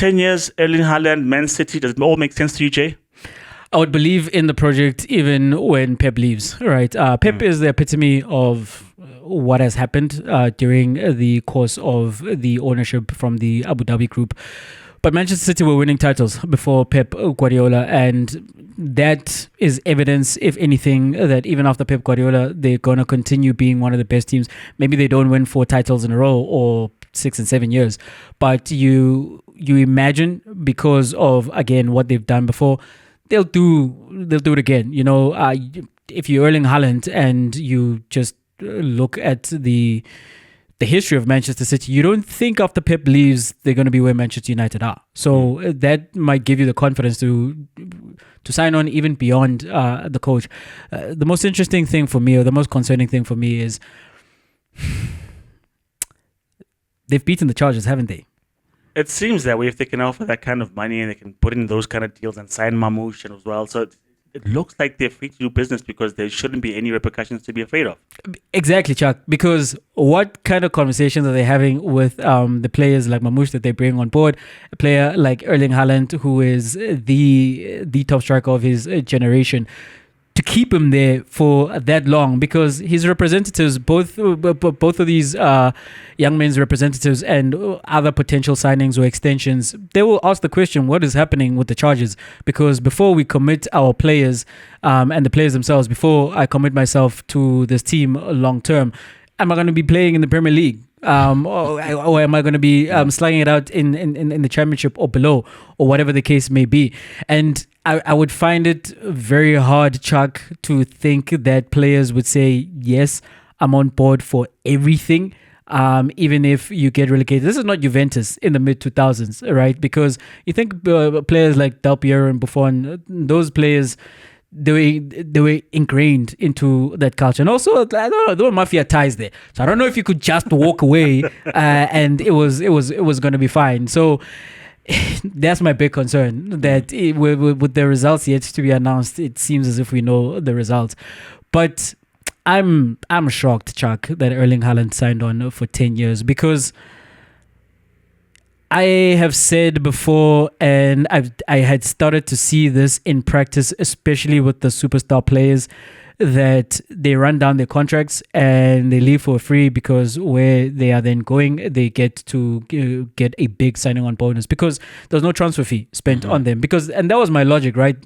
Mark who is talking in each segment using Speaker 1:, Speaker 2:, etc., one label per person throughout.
Speaker 1: 10 years, Erling Haaland, Man City, does it all make sense to you, Jay?
Speaker 2: I would believe in the project even when Pep leaves, right? Pep is the epitome of what has happened during the course of the ownership from the Abu Dhabi group. But Manchester City were winning titles before Pep Guardiola, and that is evidence, if anything, that even after Pep Guardiola, they're going to continue being one of the best teams. Maybe they don't win 4 titles in a row or 6 and 7 years, but you imagine, because of, again, what they've done before, they'll do it again. You know, if you're Erling Haaland and you just look at the history of Manchester City, you don't think after Pep leaves they're going to be where Manchester United are. So that might give you the confidence to sign on even beyond the coach. The most interesting thing for me, or the most concerning thing for me, is they've beaten the Chargers, haven't they?
Speaker 1: It seems that way if they can offer that kind of money and they can put in those kind of deals and sign Mamouche as well. So it looks like they're free to do business because there shouldn't be any repercussions to be afraid of.
Speaker 2: Exactly, Chuck. Because what kind of conversations are they having with the players like Mamouche that they bring on board? A player like Erling Haaland, who is the top striker of his generation, to keep him there for that long, because his representatives, both of these young men's representatives and other potential signings or extensions, they will ask the question, what is happening with the Chargers? Because before we commit our players and the players themselves, before I commit myself to this team long term, am I going to be playing in the Premier League? Or am I going to be slugging it out in the Championship or below, or whatever the case may be? And I would find it very hard, Chuck, to think that players would say, yes, I'm on board for everything, even if you get relegated. This is not Juventus in the mid-2000s, right? Because you think players like Del Piero and Buffon, those players, they were ingrained into that culture. And also, I don't know, there were mafia ties there. So I don't know if you could just walk away and it was going to be fine. So that's my big concern, that with the results yet to be announced, it seems as if we know the results. But I'm shocked, Chuck, that Erling Haaland signed on for 10 years, because I have said before, and I had started to see this in practice, especially with the superstar players, that they run down their contracts and they leave for free, because where they are then going, they get to get a big signing on bonus because there's no transfer fee spent on them. And that was my logic, right?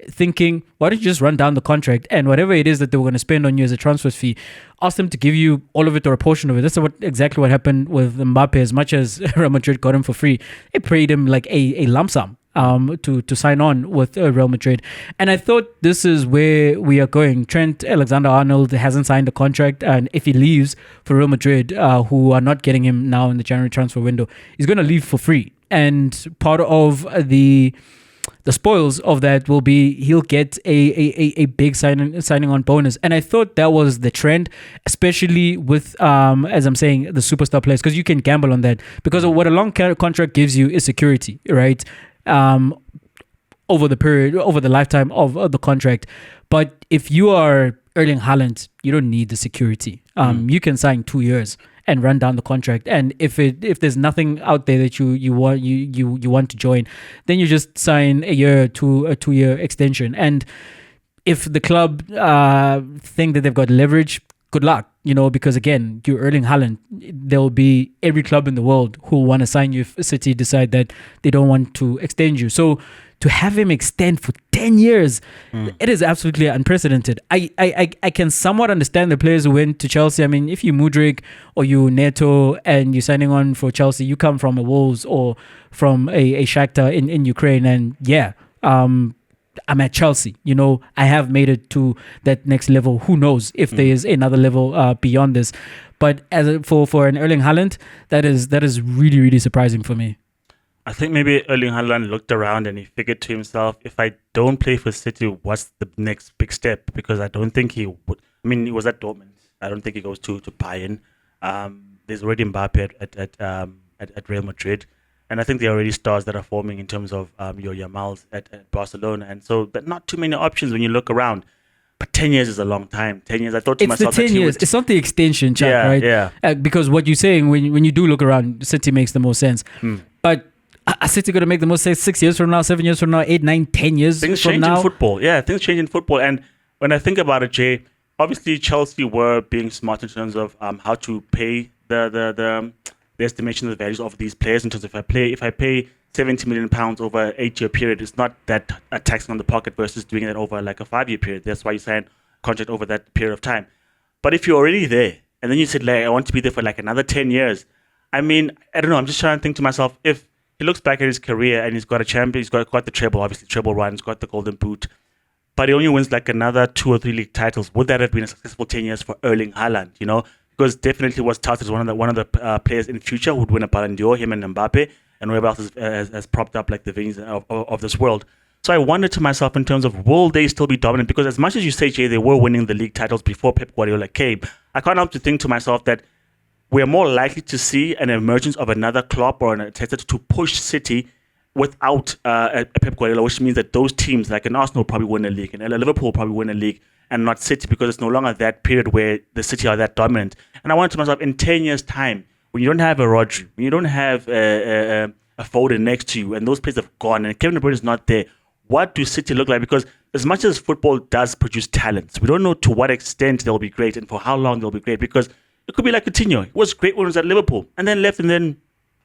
Speaker 2: Thinking, why don't you just run down the contract, and whatever it is that they were going to spend on you as a transfer fee, ask them to give you all of it or a portion of it. That's exactly what happened with Mbappe. As much as Real Madrid got him for free, they paid him like a lump sum to sign on with Real Madrid. And I thought this is where we are going. Trent Alexander-Arnold hasn't signed a contract, and if he leaves for Real Madrid, who are not getting him now in the January transfer window, he's going to leave for free. And part of the spoils of that will be he'll get a big signing on bonus. And I thought that was the trend, especially with, as I'm saying, the superstar players, because you can gamble on that. Because what a long contract gives you is security, right? Over the lifetime of the contract. But if you are Erling Haaland, you don't need the security. You can sign 2 years and run down the contract. And if there's nothing out there that you want to join, then you just sign a 2-year extension. And if the club think that they've got leverage, good luck, because again, you're Erling Haaland. There will be every club in the world who want to sign you if City decide that they don't want to extend you. So to have him extend for 10 years, it is absolutely unprecedented. I can somewhat understand the players who went to Chelsea. I mean, if you Mudryk or you Neto and you're signing on for Chelsea, you come from a Wolves or from a Shakhtar in Ukraine, and I'm at Chelsea. I have made it to that next level. Who knows if there is another level beyond this? But for an Erling Haaland, that is really, really surprising for me.
Speaker 1: I think maybe Erling Haaland looked around and he figured to himself, if I don't play for City, what's the next big step? Because I don't think he would. I mean, he was at Dortmund. I don't think he goes to Bayern. There's already Mbappe at Real Madrid. And I think there are already stars that are forming in terms of your Yamals at Barcelona. And so but not too many options when you look around. But 10 years is a long time. 10 years, I thought to myself...
Speaker 2: It's the 10 years. It's not the extension, Chuck, right?
Speaker 1: Yeah.
Speaker 2: Because what you're saying, when you do look around, City makes the most sense. But Are City going to make the most sense 6 years from now, 7 years from now, 8, 9, 10 years
Speaker 1: Things
Speaker 2: from
Speaker 1: change
Speaker 2: now?
Speaker 1: in football. Yeah, things change in football. And when I think about it, Jay, obviously Chelsea were being smart in terms of how to pay the estimation of the values of these players. In terms of if I pay £70 million over an 8-year period, it's not that taxing on the pocket versus doing it over like a 5-year period. That's why you sign a contract over that period of time. But if you're already there and then you said, like, I want to be there for like another 10 years, I mean, I don't know. I'm just trying to think to myself, if he looks back at his career and he's got a champion, he's got the treble, obviously, treble run, he's got the golden boot, but he only wins like another 2 or 3 league titles. Would that have been a successful 10 years for Erling Haaland? You know, because definitely was touted as one of the players in the future who would win a Ballon d'Or, him and Mbappe, and whoever else has propped up like the veins of this world. So I wondered to myself in terms of, will they still be dominant? Because as much as you say, Jay, they were winning the league titles before Pep Guardiola came, I can't help to think to myself that we're more likely to see an emergence of another Klopp or an Arteta to push City without a Pep Guardiola, which means that those teams, like an Arsenal, probably win a league, and Liverpool probably win a league, and not City, because it's no longer that period where the City are that dominant. And I wanted to myself, in 10 years' time, when you don't have a Rodri, when you don't have a Foden next to you, and those players have gone, and Kevin De Bruyne is not there, what do City look like? Because as much as football does produce talents, we don't know to what extent they'll be great and for how long they'll be great, because it could be like Coutinho. He was great when he was at Liverpool and then left, and then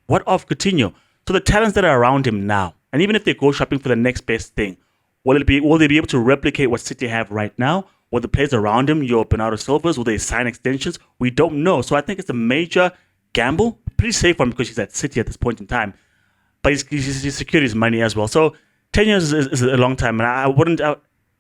Speaker 1: what of Coutinho? So the talents that are around him now, and even if they go shopping for the next best thing, will they be able to replicate what City have right now? Will the players around him, your Bernardo Silvas, will they sign extensions? We don't know. So I think it's a major gamble. Pretty safe one because he's at City at this point in time. But he's secured his money as well. So 10 years is a long time. And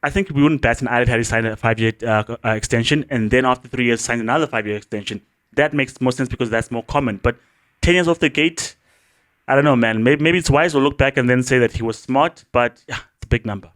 Speaker 1: I think we wouldn't bat an eyelid had he signed a 5-year extension, and then after 3 years signed another 5-year extension. That makes more sense because that's more common. But 10 years off the gate, I don't know, man. Maybe it's wise to look back and then say that he was smart, but yeah, it's a big number.